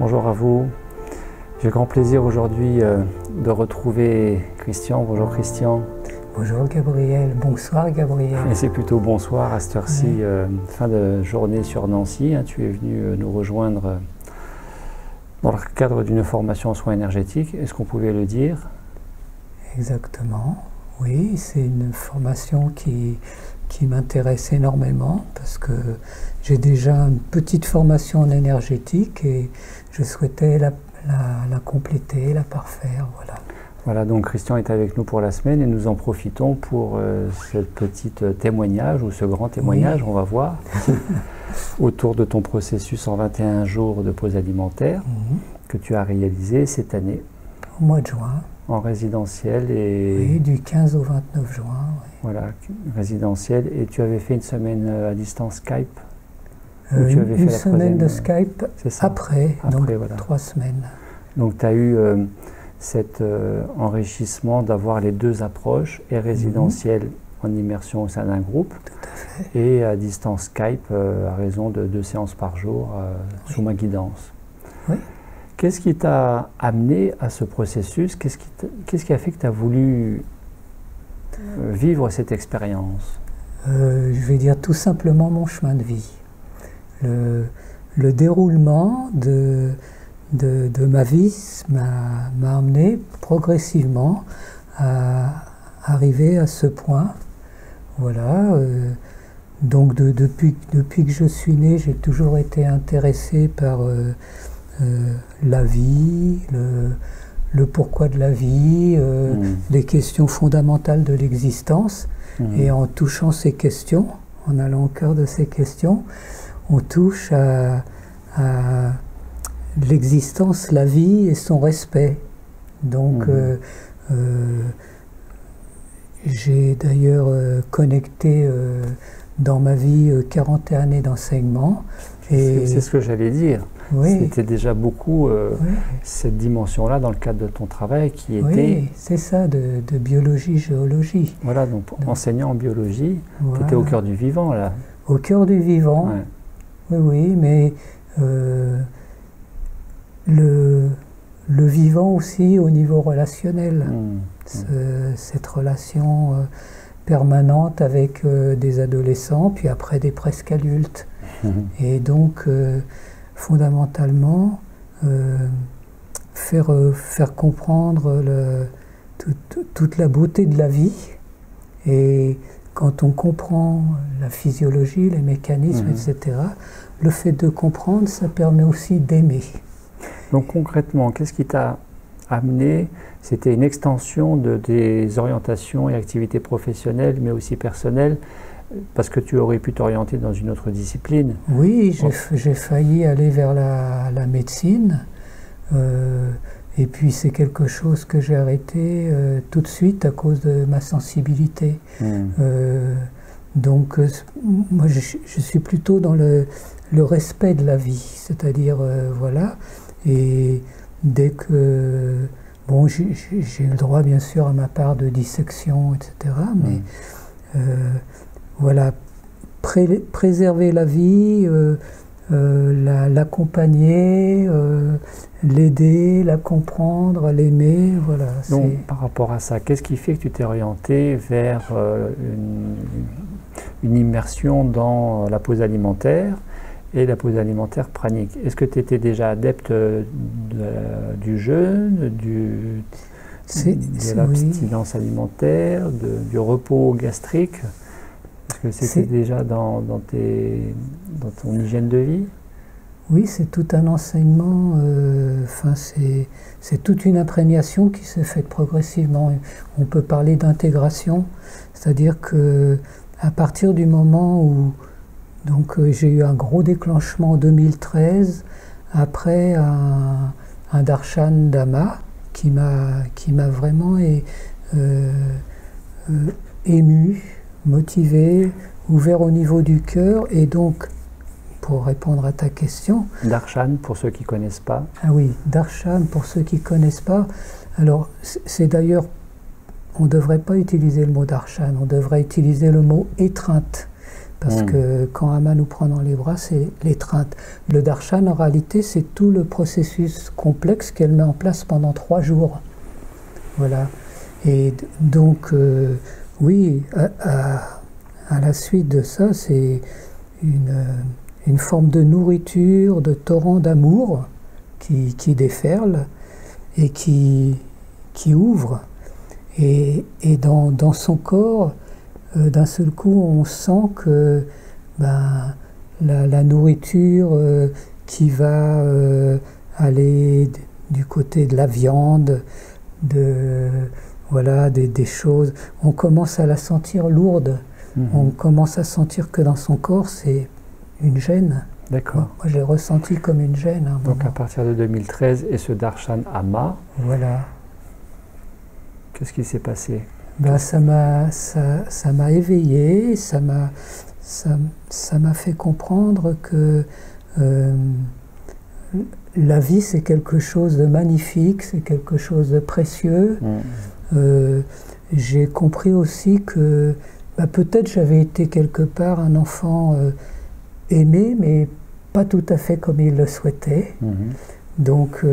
Bonjour à vous. J'ai grand plaisir aujourd'hui de retrouver Christian. Bonjour Christian. Bonjour Gabriel, bonsoir Gabriel. Et c'est plutôt bonsoir à cette heure-ci, fin de journée sur Nancy. Tu es venu nous rejoindre dans le cadre d'une formation en soins énergétiques. Est-ce qu'on pouvait le dire? Exactement, oui, c'est une formation qui m'intéresse énormément parce que j'ai déjà une petite formation en énergétique et je souhaitais la compléter, la parfaire, voilà. Voilà, donc Christian est avec nous pour la semaine et nous en profitons pour ce petit témoignage ou ce grand témoignage, on va voir, autour de ton processus en 21 jours de pause alimentaire que tu as réalisé cette année. Au mois de juin. En résidentiel et... Oui, du 15 au 29 juin. Oui. Voilà, résidentiel. Et tu avais fait une semaine à distance Skype une semaine de Skype après, donc voilà. 3 semaines. Donc tu as eu cet enrichissement d'avoir les deux approches, et résidentiel en immersion au sein d'un groupe, tout à fait. Et à distance Skype à raison de 2 séances par jour sous ma guidance. Oui. Qu'est-ce qui t'a amené à ce processus? Qu'est-ce qui a fait que tu as voulu vivre cette expérience? Je vais dire tout simplement mon chemin de vie. Le déroulement de ma vie m'a amené progressivement à arriver à ce point. Voilà. Donc depuis que je suis né, j'ai toujours été intéressé par la vie, le pourquoi de la vie, les questions fondamentales de l'existence. Et en touchant ces questions, en allant au cœur de ces questions, on touche à l'existence, la vie et son respect. Donc j'ai d'ailleurs connecté dans ma vie 41 années d'enseignement. C'est ce que j'allais dire. Oui. C'était déjà beaucoup cette dimension-là dans le cadre de ton travail qui était... Oui, c'est ça, de biologie, géologie. Voilà, donc enseignant en biologie, tu étais au cœur du vivant là. Au cœur du vivant, oui, mais le vivant aussi au niveau relationnel. Cette relation permanente avec des adolescents, puis après des presque adultes. Et donc, fondamentalement, faire comprendre toute la beauté de la vie. Et quand on comprend la physiologie, les mécanismes, etc., le fait de comprendre, ça permet aussi d'aimer. Donc concrètement, qu'est-ce qui t'a amené? C'était une extension de tes orientations et activités professionnelles, mais aussi personnelles, parce que tu aurais pu t'orienter dans une autre discipline. Oui, j'ai failli aller vers la médecine, et puis c'est quelque chose que j'ai arrêté tout de suite à cause de ma sensibilité. Donc moi je suis plutôt dans le respect de la vie, c'est-à-dire voilà, et dès que... Bon, j'ai le droit bien sûr à ma part de dissection, etc., mais voilà, préserver la vie, l'accompagner, l'aider, la comprendre, l'aimer, voilà. Donc par rapport à ça, qu'est-ce qui fait que tu t'es orienté vers une immersion dans la pause alimentaire et la pause alimentaire pranique? Est-ce que tu étais déjà adepte du jeûne, de l'abstinence alimentaire, du repos gastrique? Est-ce que c'était déjà dans ton hygiène de vie? Oui, c'est tout un enseignement, c'est toute une imprégnation qui s'est faite progressivement. On peut parler d'intégration, c'est-à-dire que à partir du moment où j'ai eu un gros déclenchement en 2013, après un darshan dhamma qui m'a vraiment ému, motivé, ouvert au niveau du cœur. Et donc, pour répondre à ta question... Darshan, pour ceux qui ne connaissent pas. Ah oui, darshan, pour ceux qui ne connaissent pas. Alors, c'est d'ailleurs... On ne devrait pas utiliser le mot darshan, on devrait utiliser le mot étreinte. Parce que quand Amma nous prend dans les bras, c'est l'étreinte. Le darshan, en réalité, c'est tout le processus complexe qu'elle met en place pendant 3 jours. Voilà. Et donc, oui, à la suite de ça, c'est une forme de nourriture, de torrent d'amour qui déferle et qui ouvre. Et dans son corps, d'un seul coup, on sent que la nourriture qui va aller du côté de la viande, voilà, des choses, on commence à la sentir lourde. On commence à sentir que dans son corps, c'est une gêne. D'accord. Moi, j'ai ressenti comme une gêne. Donc à partir de 2013, et ce darshan Amma, voilà. Qu'est-ce qui s'est passé? Ça m'a éveillé, ça m'a fait comprendre que la vie, c'est quelque chose de magnifique, c'est quelque chose de précieux. J'ai compris aussi que peut-être j'avais été quelque part un enfant aimé, mais pas tout à fait comme il le souhaitait. Donc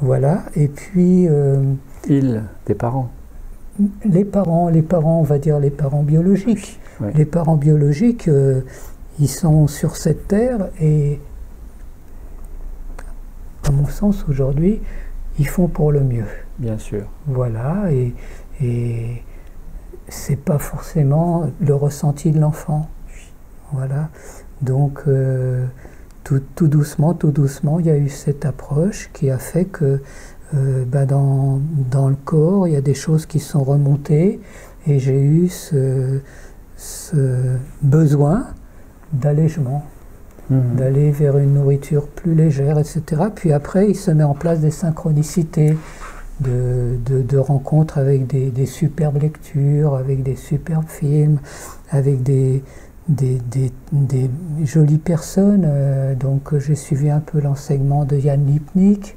voilà. Et puis tes parents. Les parents, on va dire les parents biologiques. Oui. Les parents biologiques, ils sont sur cette terre et, à mon sens, aujourd'hui, ils font pour le mieux. Bien sûr. Voilà, et c'est pas forcément le ressenti de l'enfant. Voilà. Donc, tout doucement, il y a eu cette approche qui a fait que dans le corps, il y a des choses qui sont remontées et j'ai eu ce besoin d'allègement, d'aller vers une nourriture plus légère, etc. Puis après, il se met en place des synchronicités de rencontres avec des superbes lectures, avec des superbes films, avec des jolies personnes. Donc j'ai suivi un peu l'enseignement de Yann Lipnik,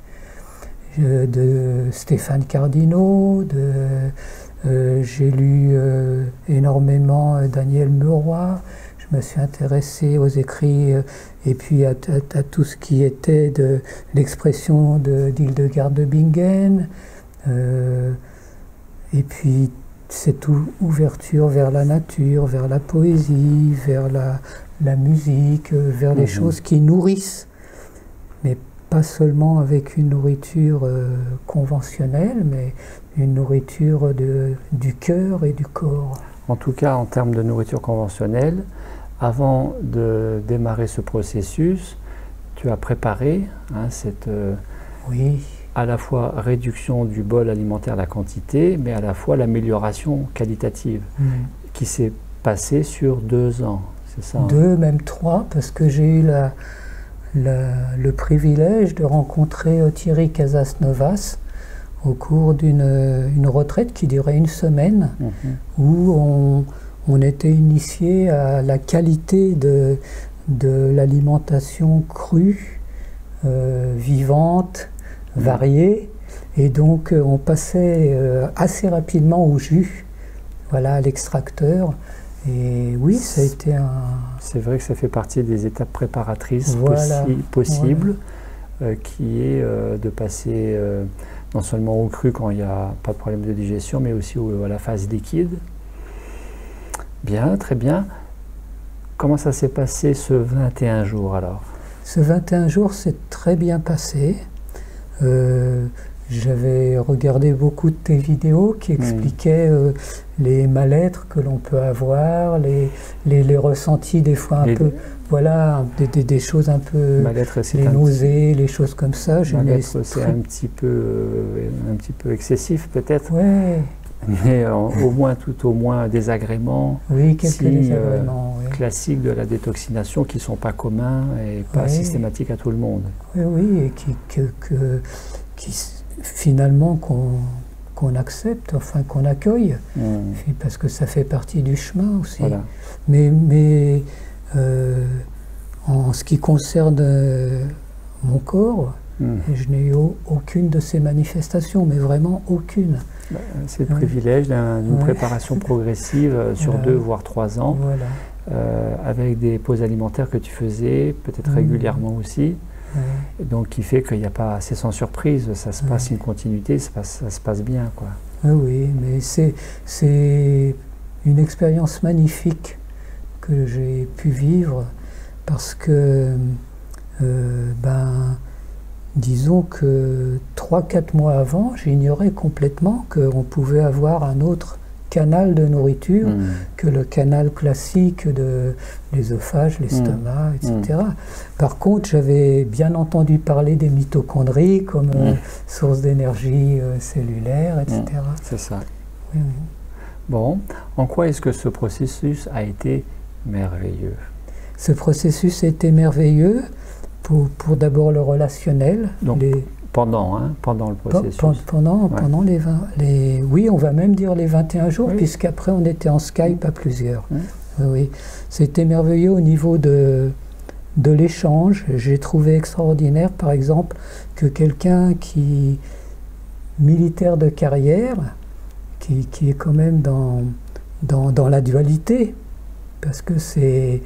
de Stéphane Cardino, j'ai lu énormément Daniel Meuroy, je me suis intéressé aux écrits et puis à tout ce qui était de l'expression d'Hildegard de Bingen, et puis cette ouverture vers la nature, vers la poésie, vers la musique, vers les choses qui nourrissent, mais pas seulement avec une nourriture conventionnelle, mais une nourriture du cœur et du corps. En tout cas, en termes de nourriture conventionnelle, avant de démarrer ce processus, tu as préparé cette oui. à la fois réduction du bol alimentaire, la quantité, mais à la fois l'amélioration qualitative, qui s'est passée sur 2 ans, c'est ça? 2, même 3, parce que j'ai eu le privilège de rencontrer Thierry Casasnovas au cours d'une retraite qui durait 1 semaine, où on était initié à la qualité de l'alimentation crue, vivante, variée, et donc on passait assez rapidement au jus, voilà, à l'extracteur. Et oui, ça a été un... C'est vrai que ça fait partie des étapes préparatrices possibles, qui est de passer non seulement au cru quand il n'y a pas de problème de digestion, mais aussi à la phase liquide. Bien, très bien. Comment ça s'est passé ce 21 jours alors? Ce 21 jours s'est très bien passé. J'avais regardé beaucoup de tes vidéos qui expliquaient les mal-être que l'on peut avoir, les ressentis des fois un peu, voilà, des choses un peu, les nausées, les choses comme ça. Mal-être, c'est un petit peu excessif peut-être. Ouais. Mais tout au moins désagréments, oui, quelques désagréments, oui. Classiques de la détoxination qui ne sont pas communs et pas systématiques à tout le monde. Oui, et qui finalement qu'on accepte, enfin qu'on accueille, parce que ça fait partie du chemin aussi. Voilà. Mais en ce qui concerne mon corps, je n'ai eu aucune de ces manifestations, mais vraiment aucune. C'est le privilège d'une préparation progressive sur 2 voire 3 ans. Voilà. avec des pauses alimentaires que tu faisais, peut-être régulièrement aussi. Donc, qui fait qu'il n'y a pas, c'est sans surprise, ça se passe une continuité, ça se passe bien, quoi. Oui, mais c'est une expérience magnifique que j'ai pu vivre parce que, disons que 3-4 mois avant, j'ignorais complètement qu'on pouvait avoir un autre canal de nourriture que le canal classique de l'œsophage, l'estomac, etc. Par contre, j'avais bien entendu parler des mitochondries comme source d'énergie cellulaire, etc. C'est ça. Oui. Bon, en quoi est-ce que ce processus a été merveilleux? Ce processus a été merveilleux pour d'abord le relationnel. Donc, pendant le processus. Pendant oui, on va même dire les 21 jours, puisqu'après on était en Skype à plusieurs. Oui. C'était merveilleux au niveau de l'échange. J'ai trouvé extraordinaire, par exemple, que quelqu'un militaire de carrière, qui est quand même dans la dualité, parce que c'est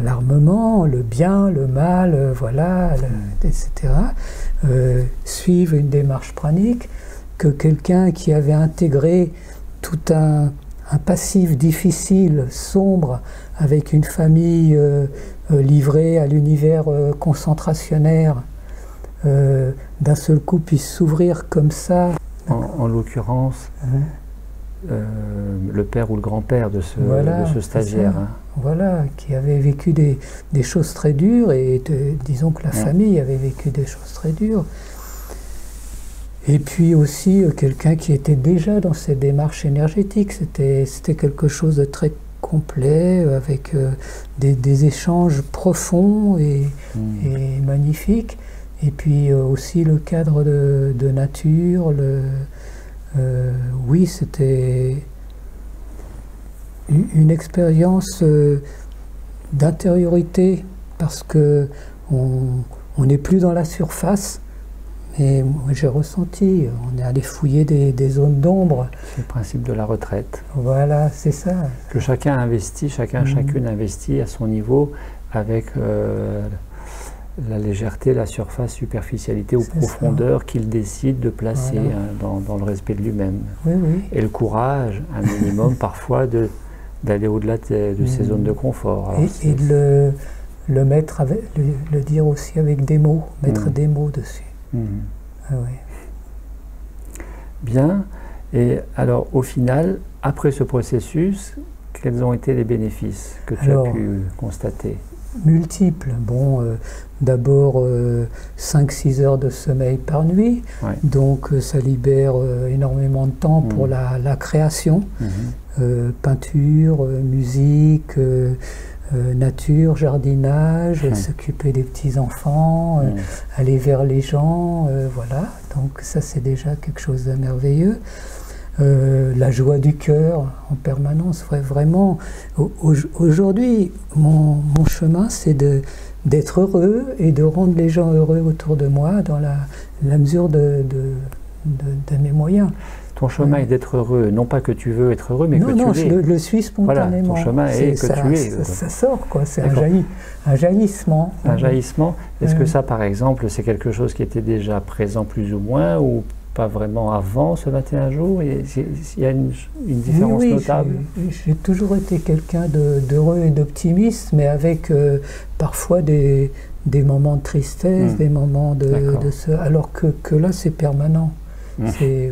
l'armement, le bien, le mal, voilà, etc., suivent une démarche pranique, que quelqu'un qui avait intégré tout un passif difficile, sombre, avec une famille livrée à l'univers concentrationnaire, d'un seul coup puisse s'ouvrir comme ça. En l'occurrence, le père ou le grand-père de ce stagiaire. Voilà, qui avait vécu des choses très dures, et disons que la famille avait vécu des choses très dures. Et puis aussi quelqu'un qui était déjà dans cette démarche énergétique. C'était quelque chose de très complet, avec des échanges profonds et magnifiques. Et puis aussi le cadre de nature. Oui, c'était une expérience d'intériorité, parce que on n'est plus dans la surface. Et moi, j'ai ressenti, on est allé fouiller des zones d'ombre. C'est le principe de la retraite. Voilà, c'est ça. Que chacun investit, chacune investit à son niveau, avec la légèreté, la surface, superficialité ou profondeur qu'il décide de placer dans le respect de lui-même. Oui, oui. Et le courage, un minimum parfois, d'aller au-delà de ces zones de confort. Alors, et de le mettre, le dire aussi avec des mots, mettre des mots dessus. Ah oui. Bien. Et alors, au final, après ce processus, quels ont été les bénéfices que tu as pu constater? Multiples. Bon, d'abord 5-6 heures de sommeil par nuit, donc ça libère énormément de temps pour la création, peinture, musique, nature, jardinage, s'occuper des petits-enfants, aller vers les gens, voilà. Donc ça, c'est déjà quelque chose de merveilleux. La joie du cœur en permanence, vraiment. Aujourd'hui, mon chemin, c'est d'être heureux et de rendre les gens heureux autour de moi dans la mesure de mes moyens. Ton chemin est d'être heureux, non pas que tu veux être heureux, mais que tu es. Non, je le suis spontanément. Voilà, ton chemin est que tu es. Ça sort, quoi. C'est un jaillissement. Un jaillissement. Est-ce que ça, par exemple, c'est quelque chose qui était déjà présent plus ou moins, ou pas vraiment avant ce 21 jours? Il y a une différence notable? J'ai toujours été quelqu'un d'heureux et d'optimiste, mais avec parfois des moments de tristesse, des moments alors que là, c'est permanent. C'est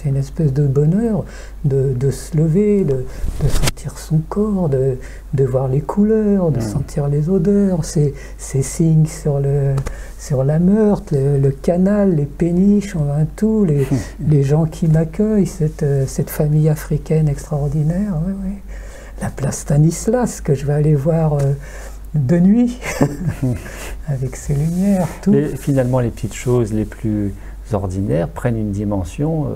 une espèce de bonheur de se lever, de sentir son corps, de voir les couleurs, de sentir les odeurs, ces signes sur la Meurthe, le canal, les péniches, enfin tout, les gens qui m'accueillent, cette famille africaine extraordinaire. Oui. La place Stanislas que je vais aller voir de nuit avec ses lumières, tout. Et finalement, les petites choses les plus ordinaires prennent une dimension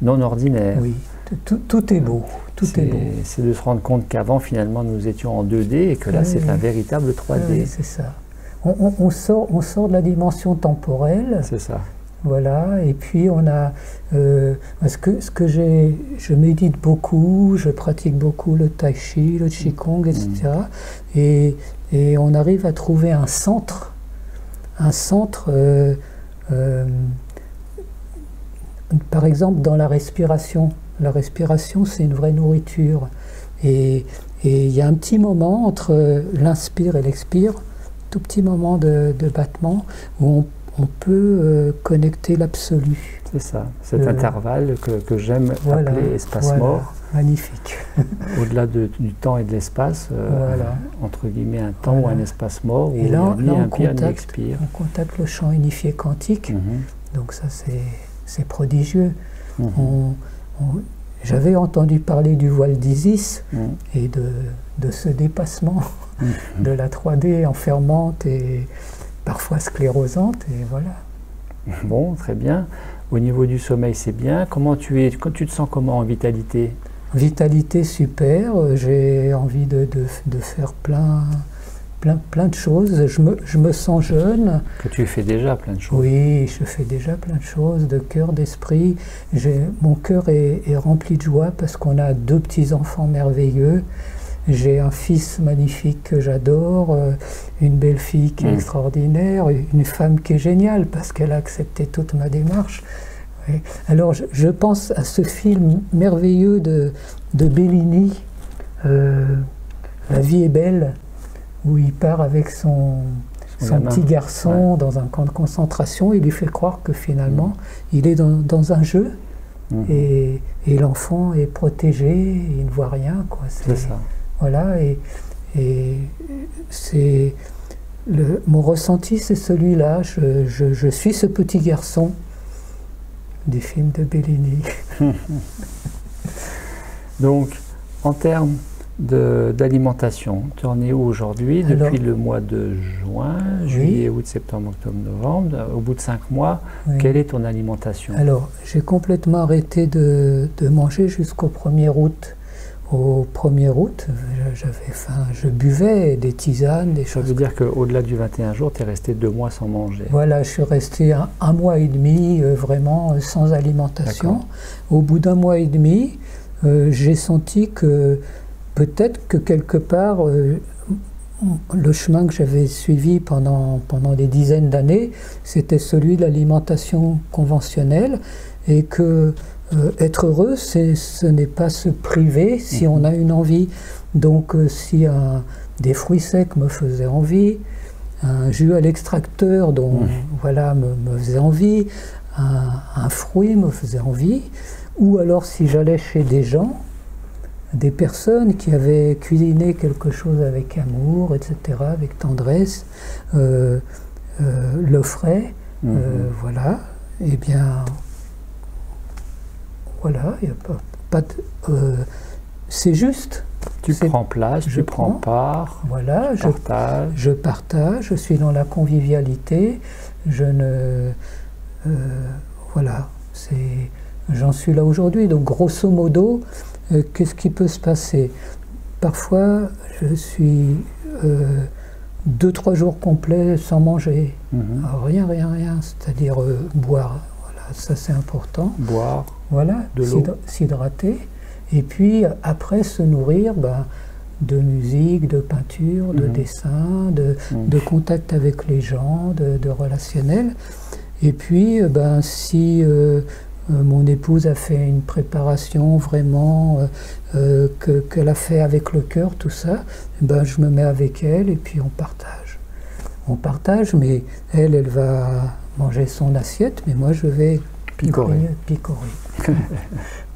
non ordinaire. Oui, tout est beau. C'est de se rendre compte qu'avant, finalement, nous étions en 2D et que là, c'est un véritable 3D. Oui, c'est ça. On sort de la dimension temporelle. C'est ça. Voilà, et puis on a je médite beaucoup, je pratique beaucoup le tai chi, le qigong, etc. Et on arrive à trouver un centre, par exemple dans la respiration. La respiration, c'est une vraie nourriture. Et il y a un petit moment entre l'inspire et l'expire, tout petit moment de battement où on peut connecter l'absolu. C'est ça, cet intervalle que j'aime appeler espace mort. Magnifique. Au-delà du temps et de l'espace, entre guillemets un temps ou un espace mort, où et là, ni on inspire ni expire. On contacte le champ unifié quantique, donc ça c'est prodigieux. J'avais entendu parler du voile d'Isis et de ce dépassement de la 3D enfermante et parfois sclérosante, et voilà. Bon, très bien. Au niveau du sommeil, c'est bien. Comment tu te sens comment en vitalité? Vitalité super, j'ai envie de faire plein de choses. Je me sens jeune. Que tu fais déjà plein de choses. Oui, je fais déjà plein de choses, de cœur, d'esprit. Mon cœur est rempli de joie parce qu'on a 2 petits-enfants merveilleux. J'ai un fils magnifique que j'adore, une belle-fille qui est extraordinaire, une femme qui est géniale parce qu'elle a accepté toute ma démarche. Oui. Alors je pense à ce film merveilleux de Bellini, La vie est belle, où il part avec son petit garçon dans un camp de concentration. Il lui fait croire que finalement il est dans un jeu et l'enfant est protégé, il ne voit rien, quoi. C'est ça. Voilà, et c'est mon ressenti, c'est celui-là. Je suis ce petit garçon du film de Bellini. Donc, en termes d'alimentation, tu en es où aujourd'hui? Depuis le mois de juin, juillet, août, septembre, octobre, novembre, au bout de 5 mois, quelle est ton alimentation? Alors, j'ai complètement arrêté de manger jusqu'au 1er août. Au 1er août, j'avais faim, je buvais des tisanes, des choses. Ça veut dire qu'au-delà du 21 jours, tu es resté 2 mois sans manger? Voilà, je suis resté un mois et demi vraiment sans alimentation. Au bout d'un mois et demi, j'ai senti que peut-être que quelque part, le chemin que j'avais suivi pendant des dizaines d'années, c'était celui de l'alimentation conventionnelle, et que être heureux, ce n'est pas se priver si on a une envie. Donc si des fruits secs me faisaient envie, un jus à l'extracteur me faisait envie, un fruit me faisait envie, ou alors si j'allais chez des gens, des personnes qui avaient cuisiné quelque chose avec amour, etc., avec tendresse, l'offraient, voilà, eh bien, voilà, il n'y a pas de... c'est juste. Tu prends place, tu prends part, voilà, je partage, je suis dans la convivialité, voilà, j'en suis là aujourd'hui. Donc grosso modo, qu'est-ce qui peut se passer? Parfois, je suis 2-3 jours complets sans manger, rien, c'est-à-dire boire, voilà, ça c'est important. Boire, voilà, de l'eau, s'hydrater. Et puis après se nourrir de musique, de peinture, de dessin, de contact avec les gens, de relationnel. Et puis si mon épouse a fait une préparation vraiment qu'elle a fait avec le cœur, tout ça, je me mets avec elle et puis on partage. On partage, mais elle va manger son assiette, mais moi je vais picorer.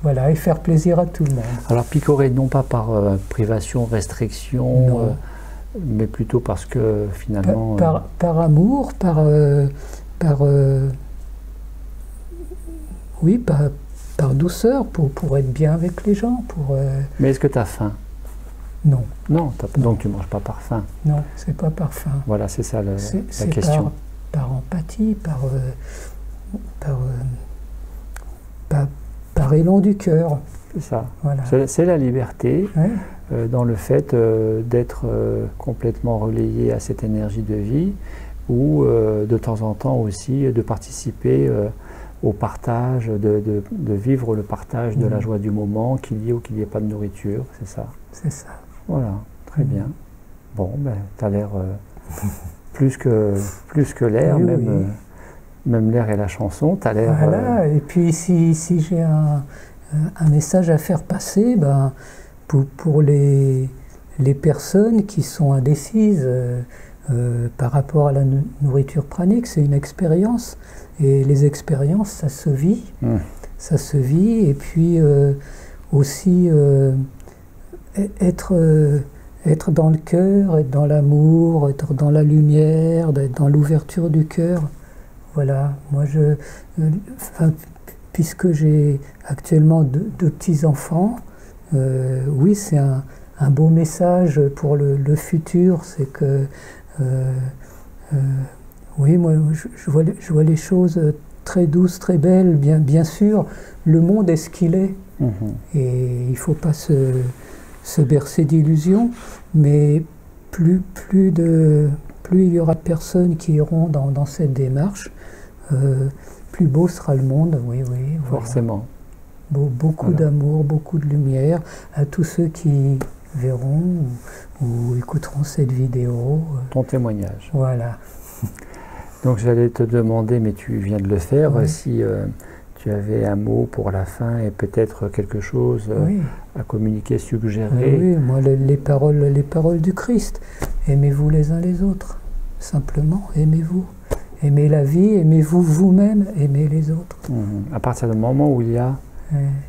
Voilà, et faire plaisir à tout le monde. Alors picorer, non pas par privation, restriction, mais plutôt parce que finalement... Par amour, oui, par douceur, pour être bien avec les gens. Mais est-ce que tu as faim? Non. Non, donc tu ne manges pas par faim? Non, c'est pas par faim. Voilà, c'est ça la question. Par empathie, par élan du cœur. C'est ça. Voilà. C'est la liberté dans le fait d'être complètement relayé à cette énergie de vie, ou de temps en temps aussi de participer au partage, de vivre le partage de la joie du moment, qu'il y ait ou qu'il n'y ait pas de nourriture, c'est ça? C'est ça. Voilà, très bien. Bon, ben, tu as l'air plus que l'air, Oui, même, oui. Même l'air et la chanson, tu as l'air... Voilà, et puis si j'ai un message à faire passer, ben, pour les personnes qui sont indécises par rapport à la nourriture pranique, c'est une expérience. Et les expériences, ça se vit. Ça se vit. Et puis aussi être dans le cœur, être dans l'amour, être dans la lumière, être dans l'ouverture du cœur. Voilà. Moi, puisque j'ai actuellement deux petits-enfants, oui, c'est un beau message pour le futur. C'est que... oui, moi, je vois les choses très douces, très belles. Bien sûr, le monde est ce qu'il est. Et il ne faut pas se bercer d'illusions. Mais plus il y aura de personnes qui iront dans cette démarche, plus beau sera le monde. Oui, oui. Forcément. Voilà. Beaucoup d'amour, beaucoup de lumière à tous ceux qui verront ou écouteront cette vidéo. Ton témoignage. Voilà. Donc j'allais te demander, mais tu viens de le faire, Oui. si tu avais un mot pour la fin et peut-être quelque chose Oui. à communiquer, suggérer. Oui, moi les paroles du Christ. Aimez-vous les uns les autres, simplement, aimez-vous. Aimez la vie, aimez-vous vous-même, aimez les autres. À partir du moment où il y a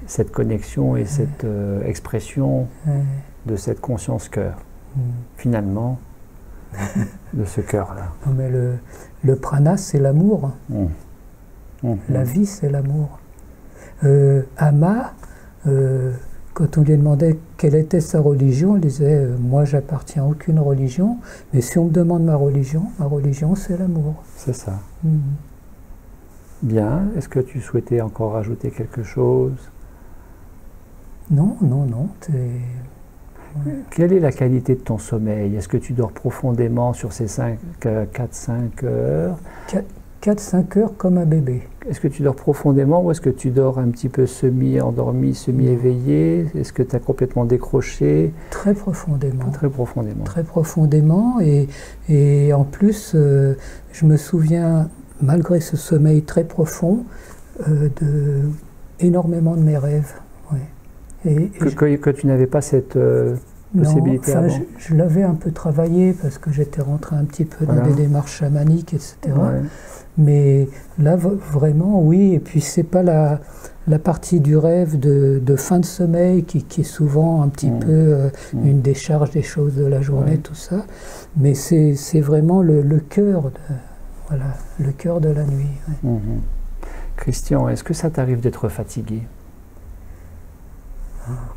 cette connexion et cette expression de cette conscience cœur, finalement, de ce cœur-là. Non, mais le prana, c'est l'amour. La vie, c'est l'amour. Ama, quand on lui demandait quelle était sa religion, il disait moi, j'appartiens à aucune religion, mais si on me demande ma religion, c'est l'amour. C'est ça. Bien. Est-ce que tu souhaitais encore ajouter quelque chose? Non. Quelle est la qualité de ton sommeil? Est-ce que tu dors profondément sur ces 4-5 heures? 4-5 heures comme un bébé. Est-ce que tu dors profondément ou est-ce que tu dors un petit peu semi-endormi, semi-éveillé? Est-ce que tu as complètement décroché? Très profondément. Très profondément. Très profondément. Et en plus, je me souviens, malgré ce sommeil très profond, énormément de mes rêves. Ouais. Que tu n'avais pas cette possibilité avant? Je l'avais un peu travaillé parce que j'étais rentré un petit peu dans des démarches chamaniques, etc. Ouais. Mais là, vraiment, oui. Et puis, c'est pas la partie du rêve de fin de sommeil qui est souvent un petit peu une décharge des choses de la journée, tout ça. Mais c'est vraiment le cœur, le cœur de la nuit. Ouais. Christian, est-ce que ça t'arrive d'être fatigué?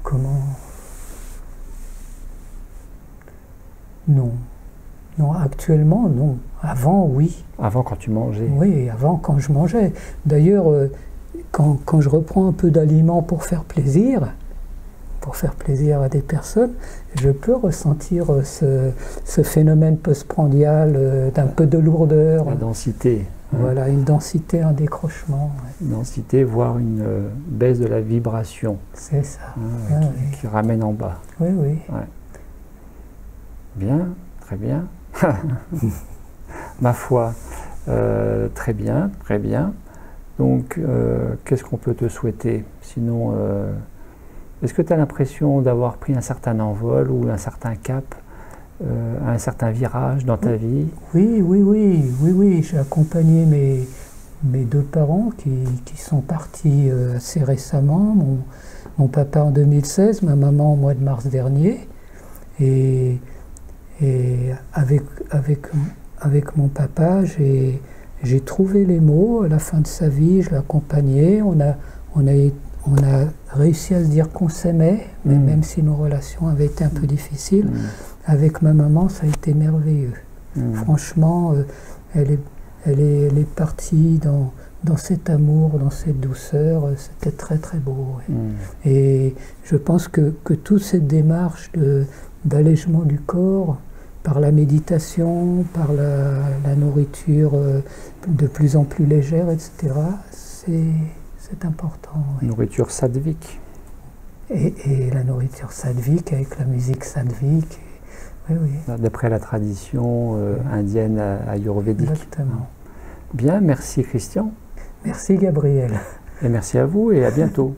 Comment? Non. Non, actuellement, non. Avant, oui. Avant, quand tu mangeais? Oui, avant, quand je mangeais. D'ailleurs, quand je reprends un peu d'aliments pour faire plaisir à des personnes, je peux ressentir ce phénomène postprandial d'un peu de lourdeur. La densité. Voilà, une densité, un décrochement. Une densité, voire une baisse de la vibration. C'est ça. Qui ramène en bas. Oui. Ouais. Bien, très bien. Ma foi, très bien, très bien. Donc, qu'est-ce qu'on peut te souhaiter? Sinon, est-ce que tu as l'impression d'avoir pris un certain envol ou un certain cap, un certain virage dans ta vie? Oui. J'ai accompagné mes deux parents qui sont partis assez récemment. Mon papa en 2016, ma maman au mois de mars dernier. Et avec mon papa, j'ai trouvé les mots à la fin de sa vie, je l'ai accompagné, on a réussi à se dire qu'on s'aimait, mais même si nos relations avaient été un peu difficiles, avec ma maman, ça a été merveilleux. Franchement, elle est partie dans cet amour, dans cette douceur, c'était très très beau. Et je pense que toute cette démarche d'allègement du corps par la méditation, par la nourriture de plus en plus légère, etc. C'est important. Oui. Nourriture sattvique. Et la nourriture sattvique avec la musique sattvique. Oui, oui. D'après la tradition indienne ayurvédique. Exactement. Bien, merci Christian. Merci Gabriel. Et merci à vous et à bientôt.